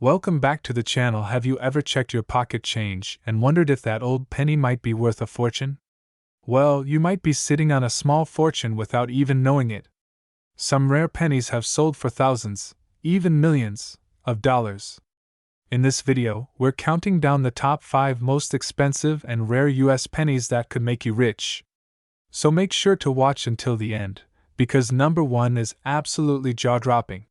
Welcome back to the channel. Have you ever checked your pocket change and wondered if that old penny might be worth a fortune? Well, you might be sitting on a small fortune without even knowing it. Some rare pennies have sold for thousands, even millions, of dollars. In this video, we're counting down the top 5 most expensive and rare US pennies that could make you rich. So make sure to watch until the end, because number 1 is absolutely jaw-dropping.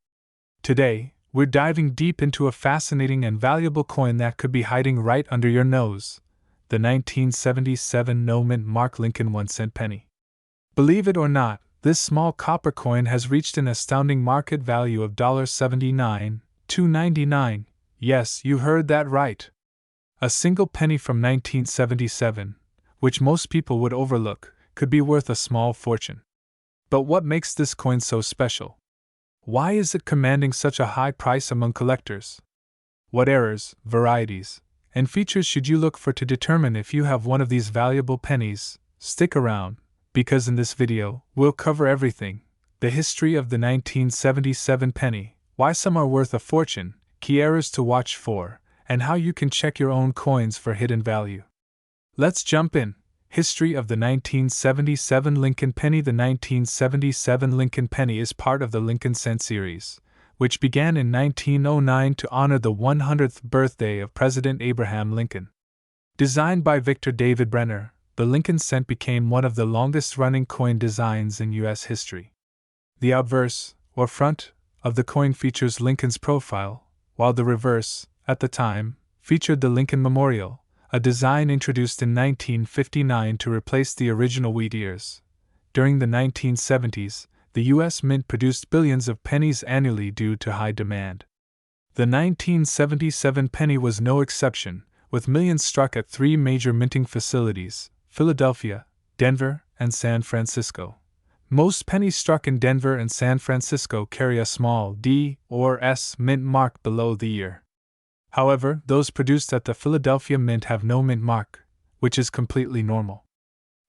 Today, we're diving deep into a fascinating and valuable coin that could be hiding right under your nose: the 1977 no-mint Mark Lincoln 1-cent penny. Believe it or not, this small copper coin has reached an astounding market value of $79,299. Yes, you heard that right. A single penny from 1977, which most people would overlook, could be worth a small fortune. But what makes this coin so special? Why is it commanding such a high price among collectors? What errors, varieties, and features should you look for to determine if you have one of these valuable pennies? Stick around, because in this video, we'll cover everything: the history of the 1977 penny, why some are worth a fortune, key errors to watch for, and how you can check your own coins for hidden value. Let's jump in. History of the 1977 Lincoln penny. The 1977 Lincoln penny is part of the Lincoln cent series, which began in 1909 to honor the 100th birthday of President Abraham Lincoln. Designed by Victor David Brenner, the Lincoln cent became one of the longest-running coin designs in U.S. history. The obverse, or front, of the coin features Lincoln's profile, while the reverse, at the time, featured the Lincoln Memorial, a design introduced in 1959 to replace the original wheat ears. During the 1970s, the U.S. Mint produced billions of pennies annually due to high demand. The 1977 penny was no exception, with millions struck at 3 major minting facilities: Philadelphia, Denver, and San Francisco. Most pennies struck in Denver and San Francisco carry a small D or S mint mark below the ear. However, those produced at the Philadelphia Mint have no mint mark, which is completely normal.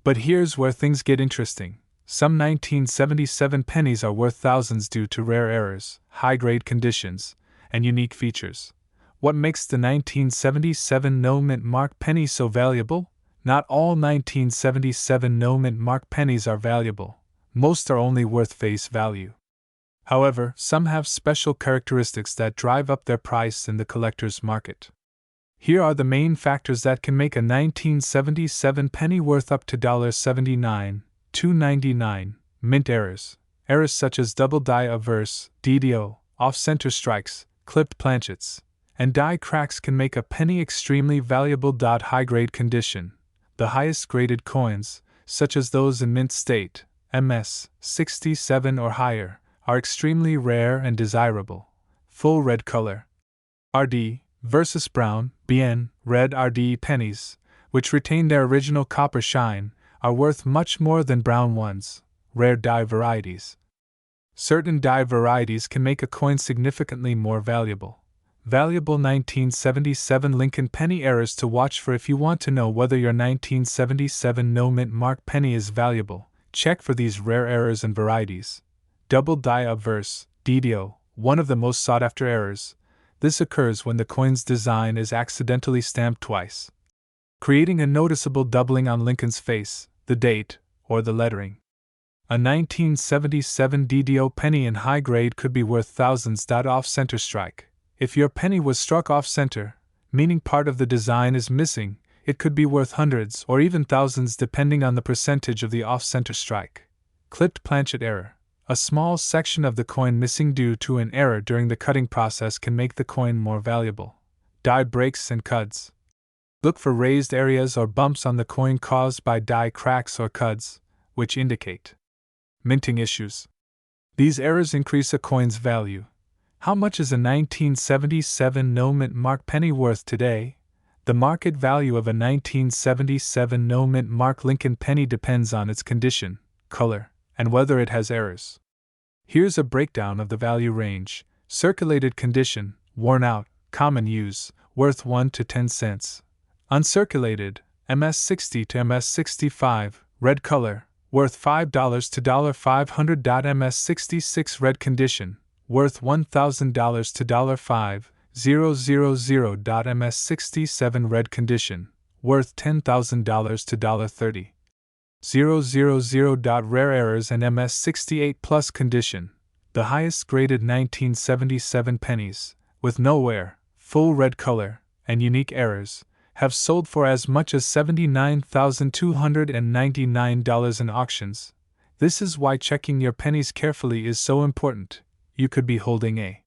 But here's where things get interesting. Some 1977 pennies are worth thousands due to rare errors, high-grade conditions, and unique features. What makes the 1977 no-mint mark penny so valuable? Not all 1977 no-mint mark pennies are valuable. Most are only worth face value. However, some have special characteristics that drive up their price in the collector's market. Here are the main factors that can make a 1977 penny worth up to $79,299. Mint errors. Errors such as double die obverse, DDO, off-center strikes, clipped planchets, and die cracks can make a penny extremely valuable. High-grade condition. The highest-graded coins, such as those in mint state, MS 67 or higher, are extremely rare and desirable. Full red color. RD versus brown, BN, red RD pennies, which retain their original copper shine, are worth much more than brown ones. Rare die varieties. Certain die varieties can make a coin significantly more valuable. Valuable 1977 Lincoln penny errors to watch for. If you want to know whether your 1977 no-mint mark penny is valuable, check for these rare errors and varieties. Double die obverse, DDO, one of the most sought-after errors. This occurs when the coin's design is accidentally stamped twice, creating a noticeable doubling on Lincoln's face, the date, or the lettering. A 1977 DDO penny in high grade could be worth thousands. Off-center strike. If your penny was struck off-center, meaning part of the design is missing, it could be worth hundreds or even thousands depending on the percentage of the off-center strike. Clipped planchet error. A small section of the coin missing due to an error during the cutting process can make the coin more valuable. Die breaks and cuts. Look for raised areas or bumps on the coin caused by die cracks or cuts, which indicate minting issues. These errors increase a coin's value. How much is a 1977 no-mint mark penny worth today? The market value of a 1977 no-mint mark Lincoln penny depends on its condition, color, and whether it has errors. Here's a breakdown of the value range: circulated condition, worn out, common use, worth 1 to 10 cents. Uncirculated, MS 60 to MS 65, red color, worth $5 to $500. MS 66 red condition, worth $1,000 to $5. 000.ms67 red condition, worth $10,000 to $30. 000. Rare errors and MS68 plus condition, the highest graded 1977 pennies, with no wear, full red color, and unique errors, have sold for as much as $79,299 in auctions. This is why checking your pennies carefully is so important. You could be holding a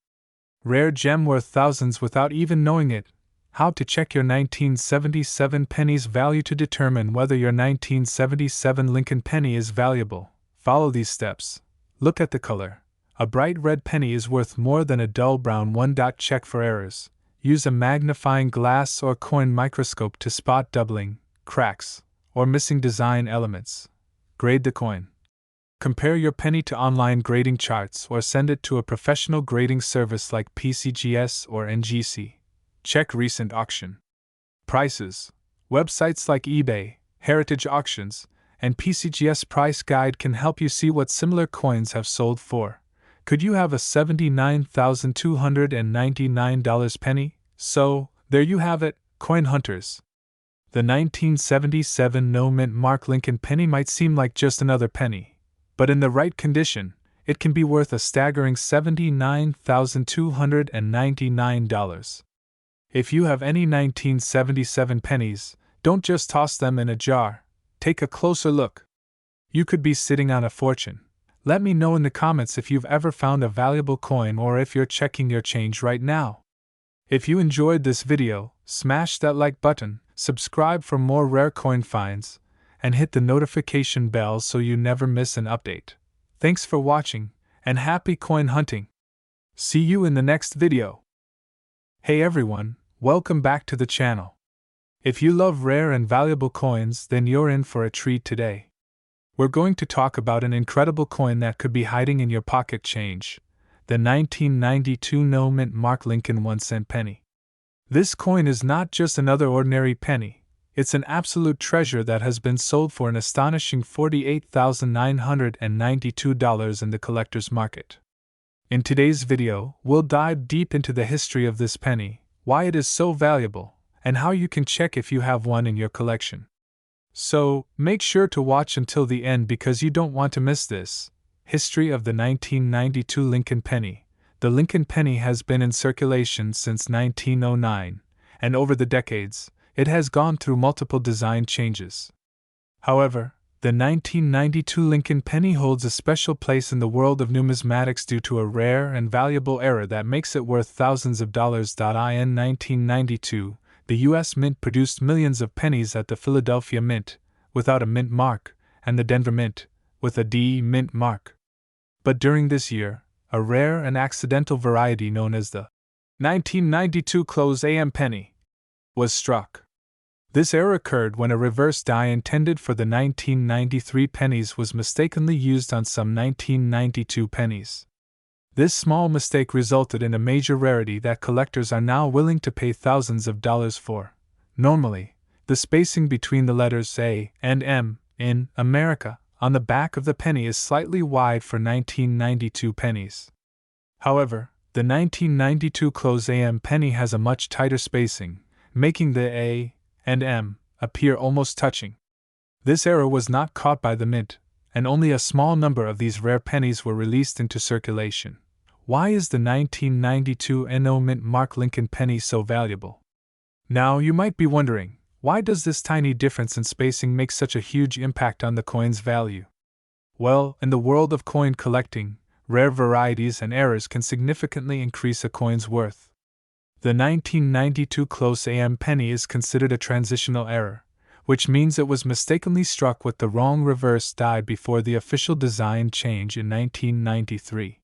rare gem worth thousands without even knowing it. How to check your 1977 penny's value to determine whether your 1977 Lincoln penny is valuable. Follow these steps. Look at the color. A bright red penny is worth more than a dull brown one. Check for errors. Use a magnifying glass or coin microscope to spot doubling, cracks, or missing design elements. Grade the coin. Compare your penny to online grading charts or send it to a professional grading service like PCGS or NGC. Check recent auction prices. Websites like eBay, Heritage Auctions, and PCGS Price Guide can help you see what similar coins have sold for. Could you have a $79,299 penny? So, there you have it, coin hunters. The 1977 no mint mark Lincoln penny might seem like just another penny, but in the right condition, it can be worth a staggering $79,299. If you have any 1977 pennies, don't just toss them in a jar. Take a closer look. You could be sitting on a fortune. Let me know in the comments if you've ever found a valuable coin or if you're checking your change right now. If you enjoyed this video, smash that like button, subscribe for more rare coin finds, and hit the notification bell so you never miss an update. Thanks for watching, and happy coin hunting! See you in the next video. Hey everyone, welcome back to the channel. If you love rare and valuable coins, then you're in for a treat today. We're going to talk about an incredible coin that could be hiding in your pocket change, the 1992 no mint mark Lincoln 1-cent penny. This coin is not just another ordinary penny, it's an absolute treasure that has been sold for an astonishing $48,992 in the collector's market. In today's video, we'll dive deep into the history of this penny, why it is so valuable, and how you can check if you have one in your collection. So, make sure to watch until the end because you don't want to miss this. History of the 1992 Lincoln penny. The Lincoln penny has been in circulation since 1909, and over the decades, it has gone through multiple design changes. However, the 1992 Lincoln penny holds a special place in the world of numismatics due to a rare and valuable error that makes it worth thousands of dollars. In 1992, the U.S. Mint produced millions of pennies at the Philadelphia Mint, without a mint mark, and the Denver Mint, with a D mint mark. But during this year, a rare and accidental variety known as the 1992 close AM penny was struck. This error occurred when a reverse die intended for the 1993 pennies was mistakenly used on some 1992 pennies. This small mistake resulted in a major rarity that collectors are now willing to pay thousands of dollars for. Normally, the spacing between the letters A and M in America on the back of the penny is slightly wide for 1992 pennies. However, the 1992 close AM penny has a much tighter spacing, making the A and M appear almost touching. This error was not caught by the mint, and only a small number of these rare pennies were released into circulation. Why is the 1992 no mint mark Lincoln penny so valuable? Now you might be wondering, why does this tiny difference in spacing make such a huge impact on the coin's value? Well, in the world of coin collecting, rare varieties and errors can significantly increase a coin's worth. The 1992 close AM penny is considered a transitional error, which means it was mistakenly struck with the wrong reverse die before the official design change in 1993.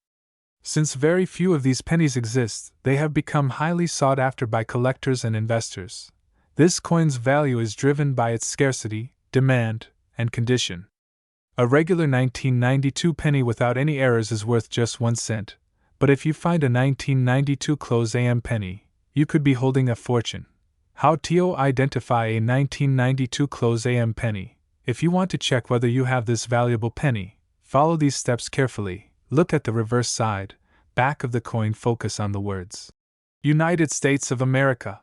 Since very few of these pennies exist, they have become highly sought after by collectors and investors. This coin's value is driven by its scarcity, demand, and condition. A regular 1992 penny without any errors is worth just 1 cent, but if you find a 1992 close AM penny, you could be holding a fortune. How to identify a 1992 close AM penny? If you want to check whether you have this valuable penny, follow these steps carefully. Look at the reverse side, back of the coin, focus on the words United States of America.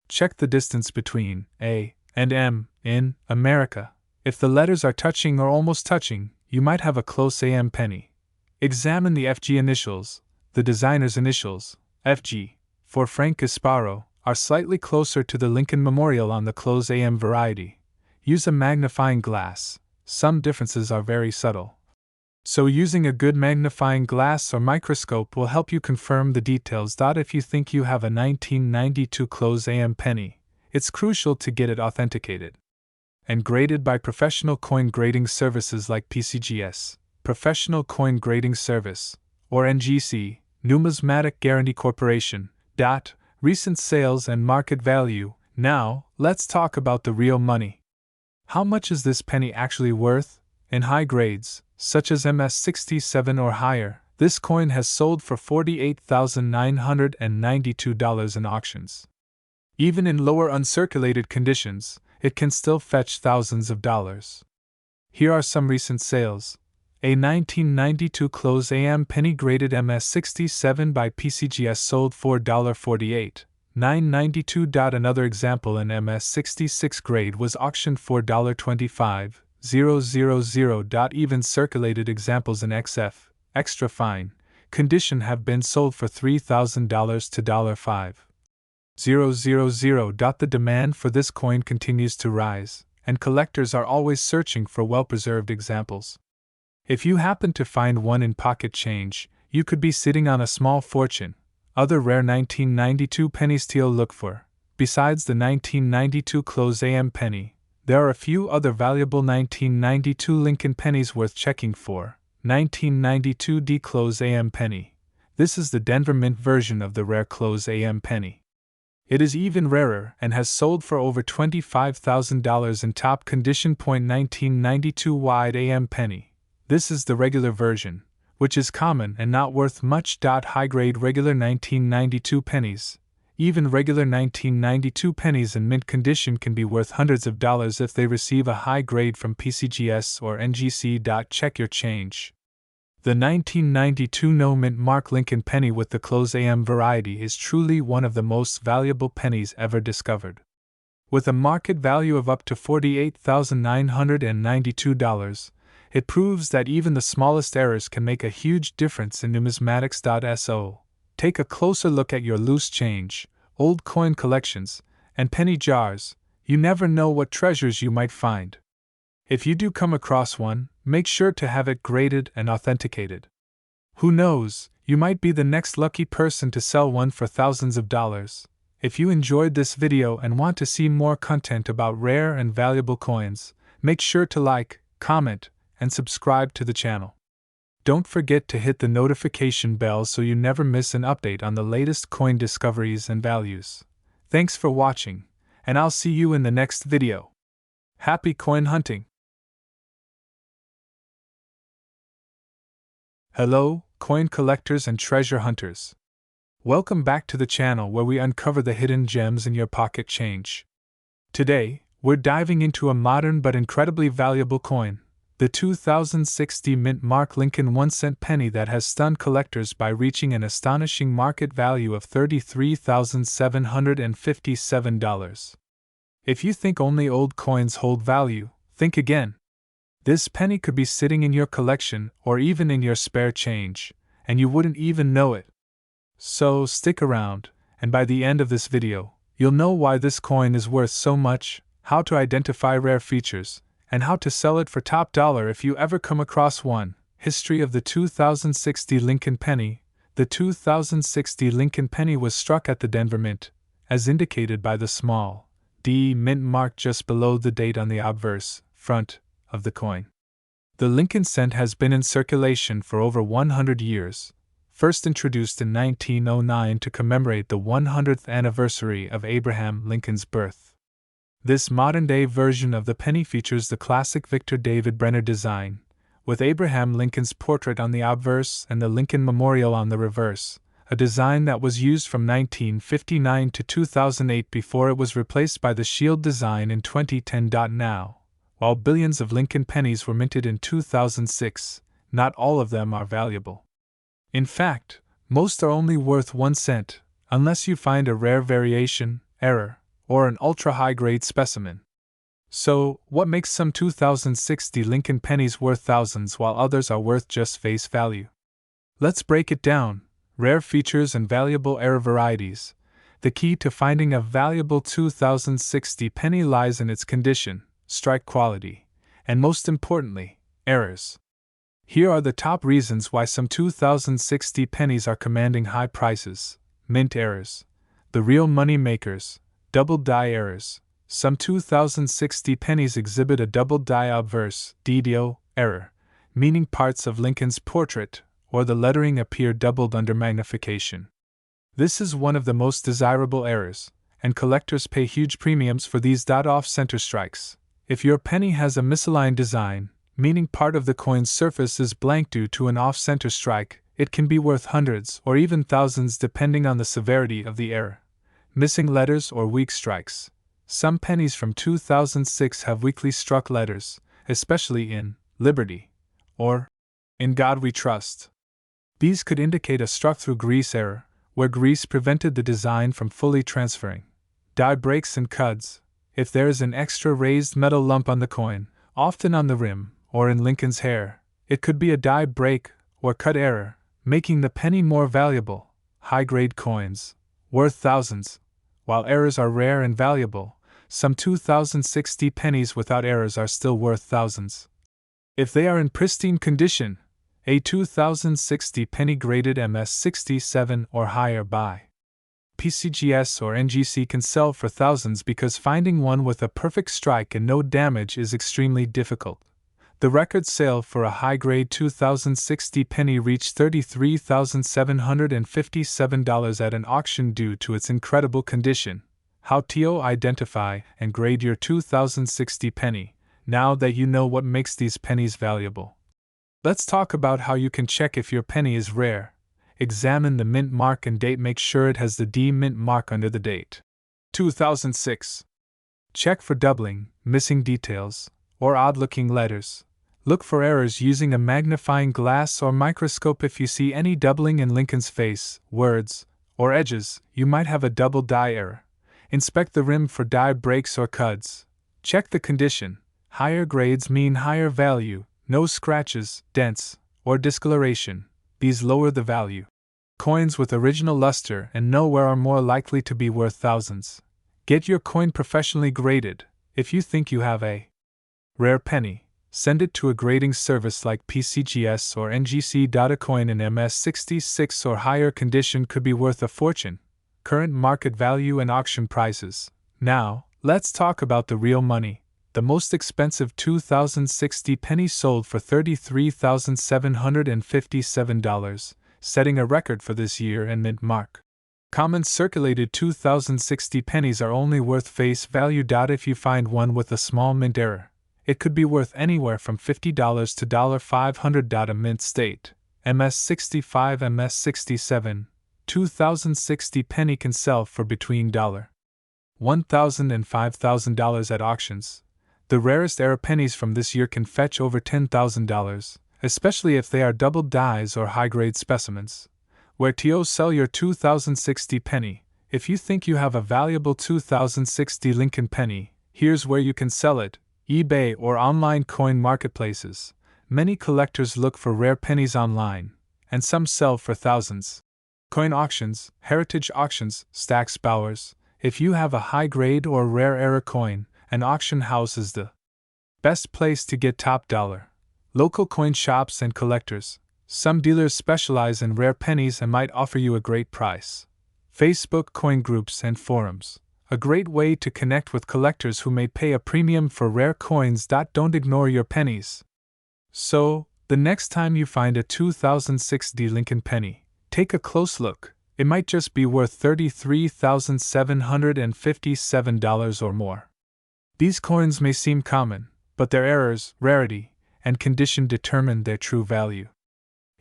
Check the distance between A and M in America. If the letters are touching or almost touching, you might have a close AM penny. Examine the FG initials. The designer's initials, FG, for Frank Gasparo, are slightly closer to the Lincoln Memorial on the close AM variety. Use a magnifying glass. Some differences are very subtle. So using a good magnifying glass or microscope will help you confirm the details. If you think you have a 1992 close AM penny, it's crucial to get it authenticated and graded by professional coin grading services like PCGS, Professional Coin Grading Service, or NGC, Numismatic Guarantee Corporation. Recent sales and market value. Now, let's talk about the real money. How much is this penny actually worth? In high grades, such as MS67 or higher, this coin has sold for $48,992 in auctions. Even in lower uncirculated conditions, it can still fetch thousands of dollars. Here are some recent sales. A 1992 close AM penny graded MS67 by PCGS sold for $48,992. Another example in MS66 grade was auctioned for $25,000. Even circulated examples in XF, extra fine, condition have been sold for $3,000 to $5,000. The demand for this coin continues to rise, and collectors are always searching for well-preserved examples. If you happen to find one in pocket change, you could be sitting on a small fortune. Other rare 1992 pennies to look for. Besides the 1992 close AM penny, there are a few other valuable 1992 Lincoln pennies worth checking for. 1992 D close AM penny. This is the Denver Mint version of the rare close AM penny. It is even rarer and has sold for over $25,000 in top condition. 1992 wide AM penny. This is the regular version, which is common and not worth much. High-grade regular 1992 pennies. Even regular 1992 pennies in mint condition can be worth hundreds of dollars if they receive a high grade from PCGS or NGC. Check your change. The 1992 no mint mark Lincoln penny with the close AM variety is truly one of the most valuable pennies ever discovered. With a market value of up to $48,992, it proves that even the smallest errors can make a huge difference in numismatics.so. Take a closer look at your loose change, old coin collections, and penny jars. You never know what treasures you might find. If you do come across one, make sure to have it graded and authenticated. Who knows, you might be the next lucky person to sell one for thousands of dollars. If you enjoyed this video and want to see more content about rare and valuable coins, make sure to like, comment, and subscribe to the channel. Don't forget to hit the notification bell so you never miss an update on the latest coin discoveries and values. Thanks for watching, and I'll see you in the next video. Happy coin hunting! Hello, coin collectors and treasure hunters. Welcome back to the channel where we uncover the hidden gems in your pocket change. Today, we're diving into a modern but incredibly valuable coin. The 2060 mint mark Lincoln 1-cent penny that has stunned collectors by reaching an astonishing market value of $33,757. If you think only old coins hold value, think again. This penny could be sitting in your collection or even in your spare change, and you wouldn't even know it. So stick around, and by the end of this video, you'll know why this coin is worth so much, how to identify rare features, and how to sell it for top dollar if you ever come across one. History of the 2060 Lincoln penny. The 2060 Lincoln penny was struck at the Denver Mint, as indicated by the small D mint mark just below the date on the obverse front of the coin. The Lincoln cent has been in circulation for over 100 years, first introduced in 1909 to commemorate the 100th anniversary of Abraham Lincoln's birth. This modern-day version of the penny features the classic Victor David Brenner design, with Abraham Lincoln's portrait on the obverse and the Lincoln Memorial on the reverse, a design that was used from 1959 to 2008 before it was replaced by the shield design in 2010. Now, while billions of Lincoln pennies were minted in 2006, not all of them are valuable. In fact, most are only worth 1 cent, unless you find a rare variation, error, or an ultra-high-grade specimen. So, what makes some 2060 Lincoln pennies worth thousands while others are worth just face value? Let's break it down. Rare features and valuable error varieties. The key to finding a valuable 2060 penny lies in its condition, strike quality, and most importantly, errors. Here are the top reasons why some 2060 pennies are commanding high prices. Mint errors. The real money makers. Double die errors. Some 2060 pennies exhibit a double die obverse (DDO) error, meaning parts of Lincoln's portrait or the lettering appear doubled under magnification. This is one of the most desirable errors, and collectors pay huge premiums for these off-center strikes. If your penny has a misaligned design, meaning part of the coin's surface is blank due to an off-center strike, it can be worth hundreds or even thousands depending on the severity of the error. Missing letters or weak strikes. Some pennies from 2006 have weakly struck letters, especially in Liberty or In God We Trust. These could indicate a struck-through grease error, where grease prevented the design from fully transferring. Die breaks and cuds. If there is an extra raised metal lump on the coin, often on the rim or in Lincoln's hair, it could be a die break or cut error, making the penny more valuable. High-grade coins, worth thousands. While errors are rare and valuable, some 2060 pennies without errors are still worth thousands. If they are in pristine condition, a 2060 penny graded MS67 or higher by PCGS or NGC can sell for thousands because finding one with a perfect strike and no damage is extremely difficult. The record sale for a high-grade 2060 penny reached $33,757 at an auction due to its incredible condition. How to identify and grade your 2060 penny. Now that you know what makes these pennies valuable, let's talk about how you can check if your penny is rare. Examine the mint mark and date. Make sure it has the D mint mark under the date. 2006. Check for doubling, missing details, or odd-looking letters. Look for errors using a magnifying glass or microscope. If you see any doubling in Lincoln's face, words, or edges, you might have a double die error. Inspect the rim for die breaks or cuds. Check the condition. Higher grades mean higher value, no scratches, dents, or discoloration. These lower the value. Coins with original luster and no wear are more likely to be worth thousands. Get your coin professionally graded. If you think you have a rare penny, send it to a grading service like PCGS or NGC. A coin in MS66 or higher condition could be worth a fortune. Current market value and auction prices. Now, let's talk about the real money. The most expensive 2060 penny sold for $33,757, setting a record for this year and mint mark. Common circulated 2060 pennies are only worth face value. If you find one with a small mint error, it could be worth anywhere from $50 to $500. A mint state, MS65, MS67, 2060 penny can sell for between $1,000 and $5,000 at auctions. The rarest error pennies from this year can fetch over $10,000, especially if they are double dies or high-grade specimens. Where to sell your 2060 penny. If you think you have a valuable 2060 Lincoln penny, here's where you can sell it: eBay or online coin marketplaces. Many collectors look for rare pennies online, and some sell for thousands. Coin auctions, heritage auctions, Stack's Bowers. If you have a high-grade or rare error coin, an auction house is the best place to get top dollar. Local coin shops and collectors. Some dealers specialize in rare pennies and might offer you a great price. Facebook coin groups and forums. A great way to connect with collectors who may pay a premium for rare coins. Don't ignore your pennies. So, the next time you find a 2060 Lincoln penny, take a close look. It might just be worth $33,757 or more. These coins may seem common, but their errors, rarity, and condition determine their true value.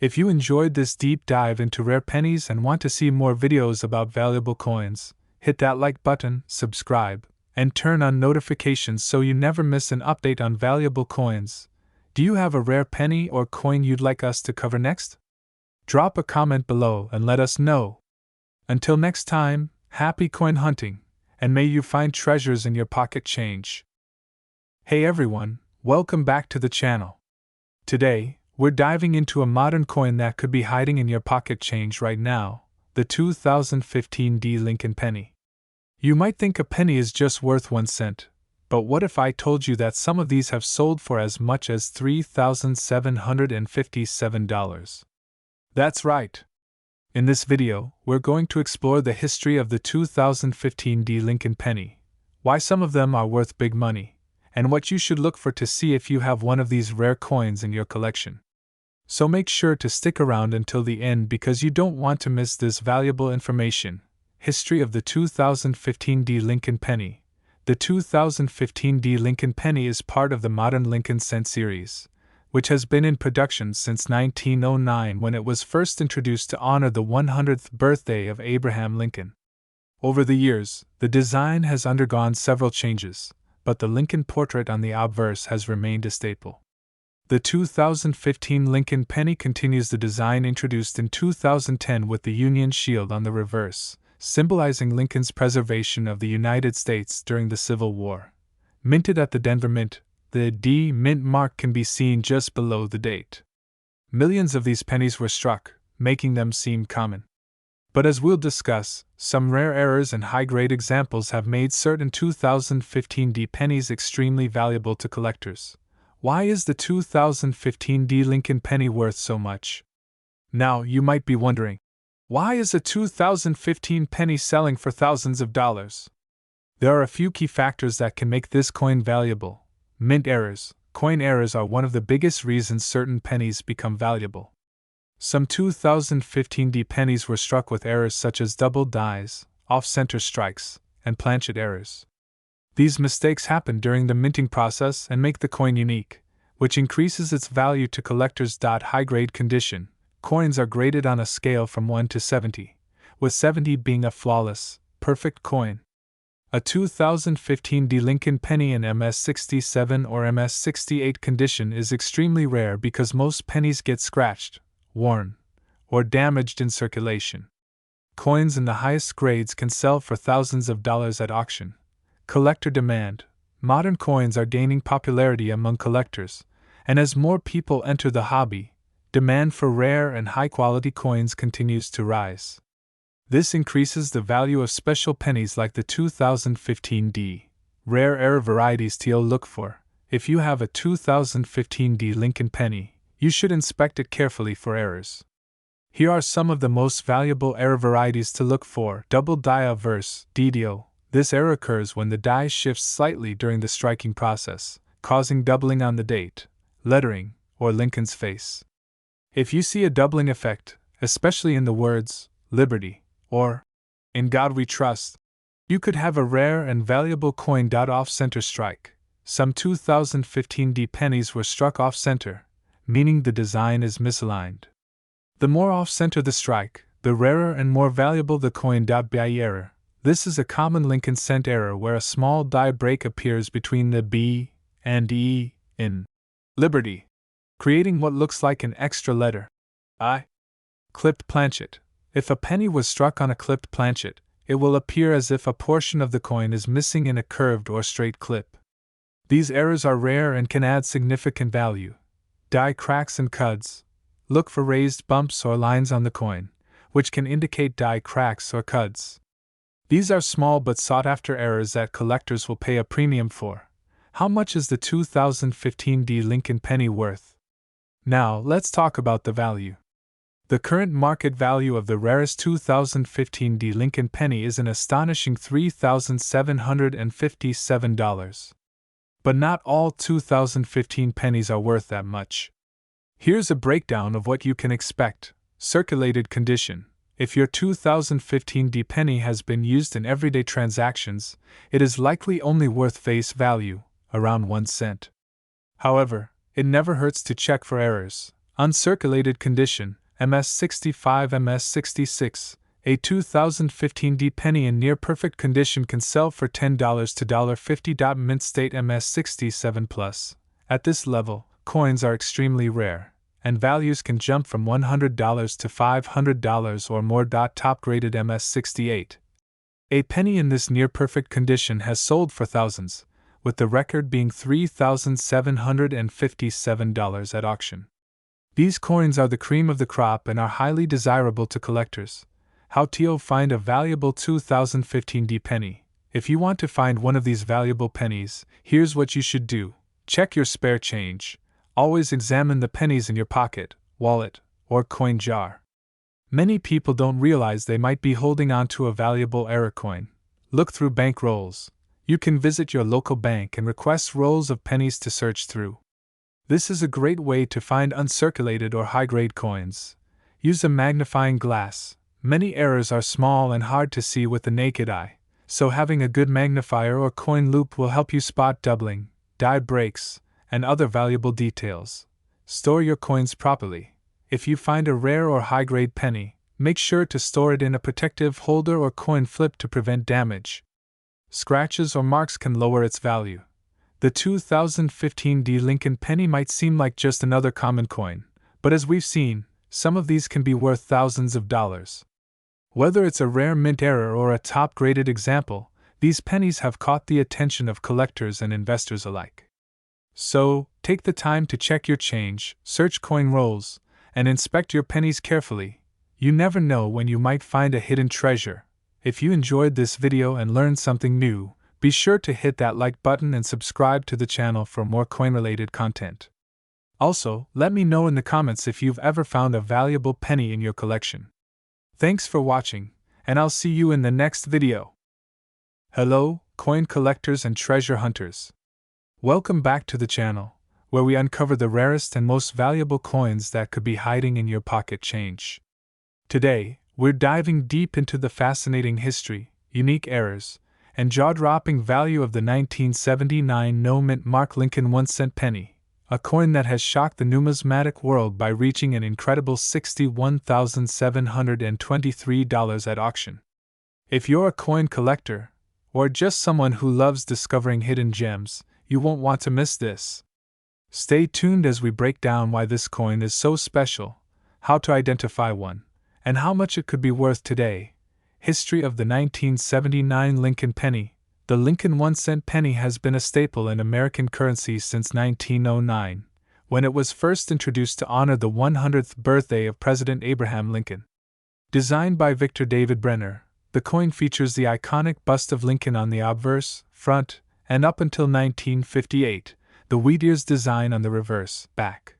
If you enjoyed this deep dive into rare pennies and want to see more videos about valuable coins, hit that like button, subscribe, and turn on notifications so you never miss an update on valuable coins. Do you have a rare penny or coin you'd like us to cover next? Drop a comment below and let us know. Until next time, happy coin hunting, and may you find treasures in your pocket change. Hey everyone, welcome back to the channel. Today, we're diving into a modern coin that could be hiding in your pocket change right now, the 2015 D Lincoln penny. You might think a penny is just worth 1 cent, but what if I told you that some of these have sold for as much as $3,757? That's right. In this video, we're going to explore the history of the 2015 D Lincoln penny, why some of them are worth big money, and what you should look for to see if you have one of these rare coins in your collection. So make sure to stick around until the end because you don't want to miss this valuable information. History of the 2015 D Lincoln penny. The 2015 D Lincoln penny is part of the modern Lincoln cent series, which has been in production since 1909 when it was first introduced to honor the 100th birthday of Abraham Lincoln. Over the years, the design has undergone several changes, but the Lincoln portrait on the obverse has remained a staple. The 2015 Lincoln penny continues the design introduced in 2010 with the Union Shield on the reverse, symbolizing Lincoln's preservation of the United States during the Civil War. Minted at the Denver Mint, the D Mint mark can be seen just below the date. Millions of these pennies were struck, making them seem common. But as we'll discuss, some rare errors and high-grade examples have made certain 2015 D pennies extremely valuable to collectors. Why is the 2015 D Lincoln penny worth so much? Now, you might be wondering, why is a 2015 penny selling for thousands of dollars? There are a few key factors that can make this coin valuable. Mint errors. Coin errors are one of the biggest reasons certain pennies become valuable. Some 2015 D pennies were struck with errors such as double dies, off-center strikes, and planchet errors. These mistakes happen during the minting process and make the coin unique, which increases its value to collectors. High-grade condition. Coins are graded on a scale from 1 to 70, with 70 being a flawless, perfect coin. A 2015 D Lincoln penny in MS67 or MS68 condition is extremely rare because most pennies get scratched, worn, or damaged in circulation. Coins in the highest grades can sell for thousands of dollars at auction. Collector demand. Modern coins are gaining popularity among collectors, and as more people enter the hobby, demand for rare and high-quality coins continues to rise. This increases the value of special pennies like the 2015 D. Rare error varieties to look for. If you have a 2015 D Lincoln penny, you should inspect it carefully for errors. Here are some of the most valuable error varieties to look for. Double die obverse, DDO. This error occurs when the die shifts slightly during the striking process, causing doubling on the date, lettering, or Lincoln's face. If you see a doubling effect, especially in the words, Liberty, or In God We Trust, you could have a rare and valuable coin. Off-center strike. Some 2015 D pennies were struck off-center, meaning the design is misaligned. The more off-center the strike, the rarer and more valuable the coin. BI error. This is a common Lincoln cent error where a small die break appears between the B and E in Liberty, creating what looks like an extra letter, I. Clipped planchet. If a penny was struck on a clipped planchet, it will appear as if a portion of the coin is missing in a curved or straight clip. These errors are rare and can add significant value. Die cracks and cuds. Look for raised bumps or lines on the coin, which can indicate die cracks or cuds. These are small but sought-after errors that collectors will pay a premium for. How much is the 2015 D Lincoln penny worth? Now, let's talk about the value. The current market value of the rarest 2015 D Lincoln penny is an astonishing $3,757. But not all 2015 pennies are worth that much. Here's a breakdown of what you can expect. Circulated condition. If your 2015 D penny has been used in everyday transactions, it is likely only worth face value, around 1 cent. However, it never hurts to check for errors. Uncirculated condition, MS65, MS66. A 2015 D penny in near perfect condition can sell for $10 to $50. Mint state MS67 plus. At this level, coins are extremely rare, and values can jump from $100 to $500 or more. Top graded MS-68. A penny in this near-perfect condition has sold for thousands, with the record being $3,757 at auction. These coins are the cream of the crop and are highly desirable to collectors. How to find a valuable 2015 D penny? If you want to find one of these valuable pennies, here's what you should do. Check your spare change. Always examine the pennies in your pocket, wallet, or coin jar. Many people don't realize they might be holding on to a valuable error coin. Look through bank rolls. You can visit your local bank and request rolls of pennies to search through. This is a great way to find uncirculated or high-grade coins. Use a magnifying glass. Many errors are small and hard to see with the naked eye, so having a good magnifier or coin loupe will help you spot doubling, die breaks, and other valuable details. Store your coins properly. If you find a rare or high-grade penny, make sure to store it in a protective holder or coin flip to prevent damage. Scratches or marks can lower its value. The 2015 D Lincoln penny might seem like just another common coin, but as we've seen, some of these can be worth thousands of dollars. Whether it's a rare mint error or a top-graded example, these pennies have caught the attention of collectors and investors alike. So, take the time to check your change, search coin rolls, and inspect your pennies carefully. You never know when you might find a hidden treasure. If you enjoyed this video and learned something new, be sure to hit that like button and subscribe to the channel for more coin-related content. Also, let me know in the comments if you've ever found a valuable penny in your collection. Thanks for watching, and I'll see you in the next video. Hello, coin collectors and treasure hunters. Welcome back to the channel, where we uncover the rarest and most valuable coins that could be hiding in your pocket change. Today, we're diving deep into the fascinating history, unique errors, and jaw-dropping value of the 1979 no-mint mark Lincoln 1-cent penny, a coin that has shocked the numismatic world by reaching an incredible $61,723 at auction. If you're a coin collector, or just someone who loves discovering hidden gems, you won't want to miss this. Stay tuned as we break down why this coin is so special, how to identify one, and how much it could be worth today. History of the 1979 Lincoln penny. The Lincoln 1-cent penny has been a staple in American currency since 1909, when it was first introduced to honor the 100th birthday of President Abraham Lincoln. Designed by Victor David Brenner, the coin features the iconic bust of Lincoln on the obverse, front, and up until 1958, the wheat ears design on the reverse, back.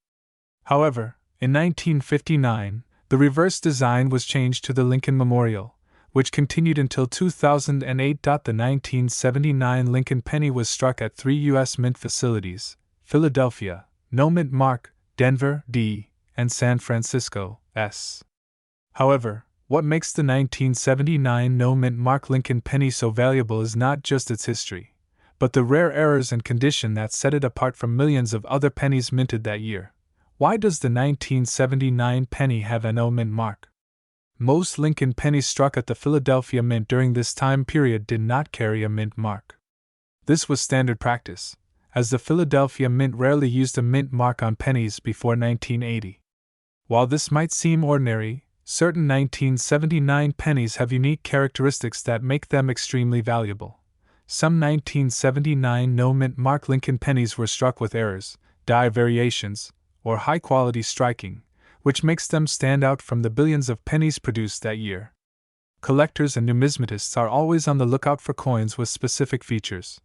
However, in 1959, the reverse design was changed to the Lincoln Memorial, which continued until 2008. The 1979 Lincoln penny was struck at 3 U.S. mint facilities: Philadelphia, no mint mark, Denver, D, and San Francisco, S. However, what makes the 1979 no mint mark Lincoln penny so valuable is not just its history, but the rare errors and condition that set it apart from millions of other pennies minted that year. Why does the 1979 penny have a no mint mark? Most Lincoln pennies struck at the Philadelphia Mint during this time period did not carry a mint mark. This was standard practice, as the Philadelphia Mint rarely used a mint mark on pennies before 1980. While this might seem ordinary, certain 1979 pennies have unique characteristics that make them extremely valuable. Some 1979 no mint mark Lincoln pennies were struck with errors, die variations, or high-quality striking, which makes them stand out from the billions of pennies produced that year. Collectors and numismatists are always on the lookout for coins with specific features,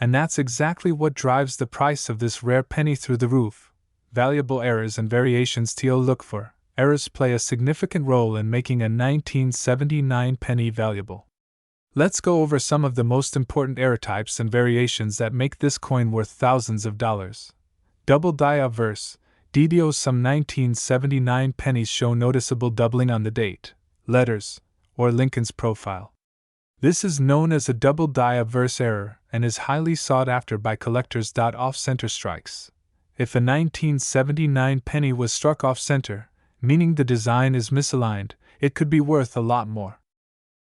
and that's exactly what drives the price of this rare penny through the roof. Valuable errors and variations to look for. Errors play a significant role in making a 1979 penny valuable. Let's go over some of the most important error types and variations that make this coin worth thousands of dollars. Double die obverse. DDO. Some 1979 pennies show noticeable doubling on the date, letters, or Lincoln's profile. This is known as a double die obverse error and is highly sought after by collectors. Off-center strikes. If a 1979 penny was struck off-center, meaning the design is misaligned, it could be worth a lot more.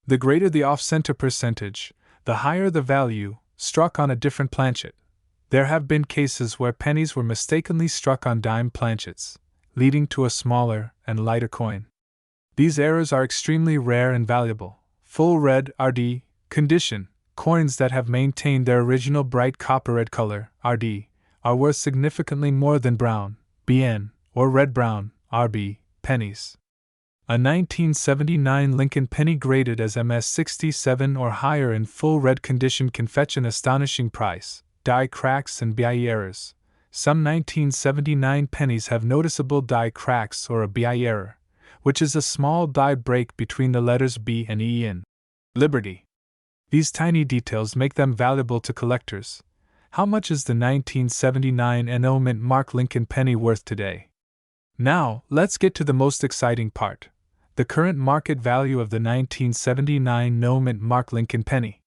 The greater the off-center percentage, the higher the value, struck on a different planchet. There have been cases where pennies were mistakenly struck on dime planchets, leading to a smaller and lighter coin. These errors are extremely rare and valuable. Full red RD condition coins that have maintained their original bright copper red color RD are worth significantly more than brown BN or red brown RB pennies. A 1979 Lincoln penny graded as MS67 or higher in full red condition can fetch an astonishing price. Die cracks and BIE errors. Some 1979 pennies have noticeable die cracks or a BIE error, which is a small die break between the letters B and E in Liberty. These tiny details make them valuable to collectors. How much is the 1979 NO Mint Mark Lincoln penny worth today? Now, let's get to the most exciting part. The current market value of the 1979 No Mint Mark Lincoln penny.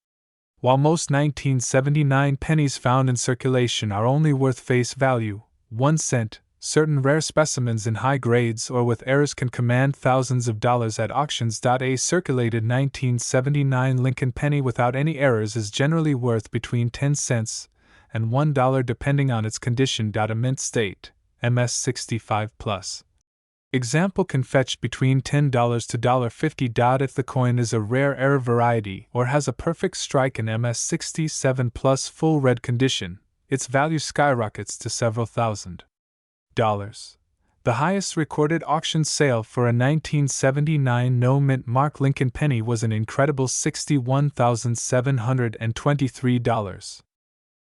While most 1979 pennies found in circulation are only worth face value, 1 cent, certain rare specimens in high grades or with errors can command thousands of dollars at auctions. A circulated 1979 Lincoln penny without any errors is generally worth between 10 cents and $1 depending on its condition. A mint state, MS65 plus. Example can fetch between $10 to $50. If the coin is a rare error variety or has a perfect strike in MS67 plus full red condition, its value skyrockets to several $1,000. The highest recorded auction sale for a 1979 No Mint Mark Lincoln penny was an incredible $61,723.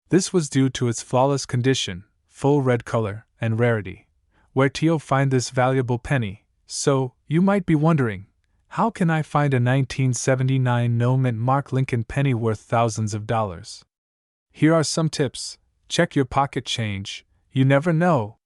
This was due to its flawless condition, full red color, and rarity. Where to find this valuable penny? So, you might be wondering, how can I find a 1979 No Mint Mark Lincoln penny worth thousands of dollars? Here are some tips. Check your pocket change. You never know.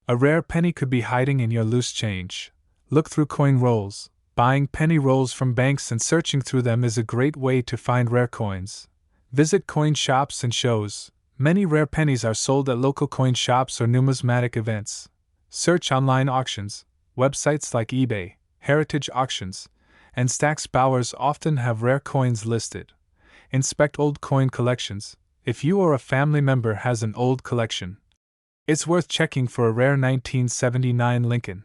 A rare penny could be hiding in your loose change. Look through coin rolls. Buying penny rolls from banks and searching through them is a great way to find rare coins. Visit coin shops and shows. Many rare pennies are sold at local coin shops or numismatic events. Search online auctions. Websites like eBay, Heritage Auctions, and Stax Bowers often have rare coins listed. Inspect old coin collections. If you or a family member has an old collection, it's worth checking for a rare 1979 Lincoln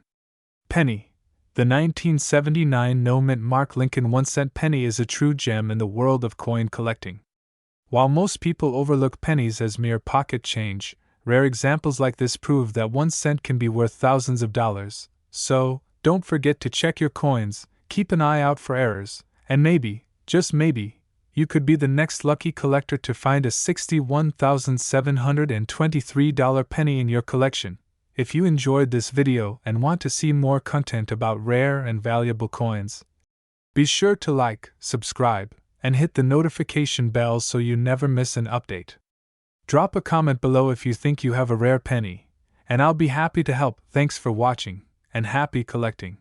penny. The 1979 No Mint Mark Lincoln 1-cent penny is a true gem in the world of coin collecting. While most people overlook pennies as mere pocket change, rare examples like this prove that 1 cent can be worth thousands of dollars. So, don't forget to check your coins, keep an eye out for errors, and maybe, just maybe, you could be the next lucky collector to find a $61,723 penny in your collection. If you enjoyed this video and want to see more content about rare and valuable coins, be sure to like, subscribe, and hit the notification bell so you never miss an update. Drop a comment below if you think you have a rare penny, and I'll be happy to help. Thanks for watching, and happy collecting.